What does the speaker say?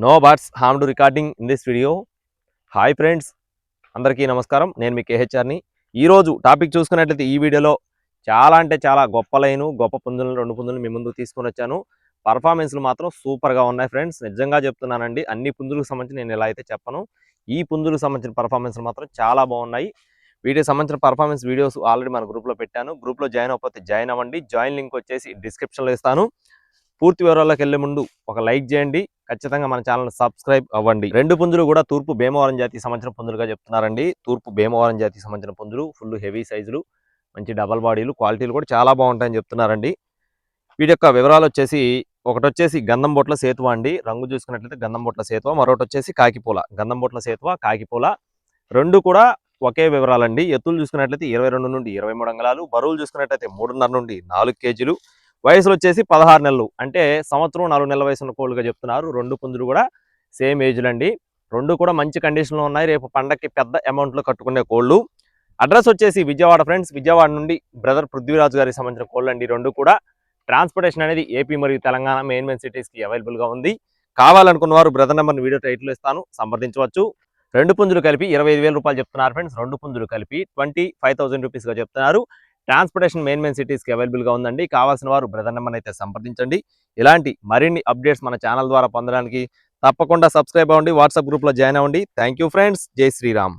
No birds harm to recording in this video. Hi friends, అందరికీ నమస్కారం. నేను మీ కేహెచ్ఆర్ని. ఈరోజు టాపిక్ చూసుకున్నట్లయితే ఈ వీడియోలో చాలా అంటే చాలా గొప్ప పుంజులను 2 పుంజులను మీ ముందుకు తీసుకొని వచ్చాను. పర్ఫార్మెన్స్లు మాత్రం సూపర్గా ఉన్నాయి ఫ్రెండ్స్. నిజంగా చెప్తున్నానండి, అన్ని పుంజులకు సంబంధించి నేను ఇలా అయితే చెప్పను. ఈ పుంజులకు సంబంధించిన పర్ఫార్మెన్స్లు మాత్రం చాలా బాగున్నాయి. వీటికి సంబంధించిన పర్ఫార్మెన్స్ వీడియోస్ ఆల్రెడీ మన గ్రూప్లో పెట్టాను. గ్రూప్లో జాయిన్ అవ్వకపోతే జాయిన్ అవ్వండి. జాయిన్ లింక్ వచ్చేసి డిస్క్రిప్షన్లో ఇస్తాను. పూర్తి వివరాల్లోకి వెళ్లే ముందు ఒక లైక్ చేయండి. ఖచ్చితంగా మన ఛానల్ సబ్స్క్రైబ్ అవ్వండి. 2 పుంజులు కూడా తూర్పు భీమవరం జాతికి సంబంధించిన పుంజులుగా చెప్తున్నారండి. తూర్పు భీమవరం జాతికి సంబంధించిన పుంజులు, ఫుల్ హెవీ సైజులు, మంచి డబల్ బాడీలు, క్వాలిటీలు కూడా చాలా బాగుంటాయని చెప్తున్నారండి. వీటి యొక్క వివరాలు వచ్చేసి, ఒకటి వచ్చేసి గంధం బొట్ల సేతువ అండి. రంగు చూసుకున్నట్లయితే గంధం బొట్ల సేతువ. మరొకటి వచ్చేసి కాకిపూల. గంధం బొట్ల సేతువ, కాకిపూల, రెండు కూడా ఒకే వివరాలండి. ఎత్తులు చూసుకున్నట్లయితే 22 నుండి 23 అంగుళాలు, బరువులు చూసుకున్నట్లయితే 3.5 నుండి 4 కేజీలు, వయసులు వచ్చేసి 16 నెలలు, అంటే సంవత్సరం 4 నెలల వయసు ఉన్న కోళ్ళుగా చెప్తున్నారు. 2 పుంజులు కూడా సేమ్ ఏజ్లు అండి. 2 కూడా మంచి కండిషన్లో ఉన్నాయి. రేపు పండగకి పెద్ద అమౌంట్లో కట్టుకునే కోళ్ళు. అడ్రస్ వచ్చేసి విజయవాడ ఫ్రెండ్స్. విజయవాడ నుండి బ్రదర్ పృథ్వీరాజు గారికి సంబంధించిన కోళ్ళు అండి. 2 కూడా ట్రాన్స్పోర్టేషన్ అనేది ఏపీ మరియు తెలంగాణ మెయిన్ సిటీస్కి అవైలబుల్గా ఉంది. కావాలనుకున్న వారు బ్రదర్ నెంబర్ని వీడియో టైటిల్లో ఇస్తాను, సంప్రదించవచ్చు. 2 పుంజులు కలిపి 25,000 రూపాయలు చెప్తున్నారు ఫ్రెండ్స్. 2 పుంజులు కలిపి 25,000 రూపీస్గా చెప్తున్నారు. ట్రాన్స్పోర్టేషన్ మెయిన్ సిటీస్కి అవైలబుల్గా ఉందండి. కావాల్సిన వారు బ్రదర్ నెంబర్ అయితే సంప్రదించండి. ఇలాంటి మరిన్ని అప్డేట్స్ మన ఛానల్ ద్వారా పొందడానికి తప్పకుండా సబ్స్క్రైబ్ అవ్వండి. వాట్సాప్ గ్రూప్లో జాయిన్ అవ్వండి. Thank you friends. జై శ్రీరామ్.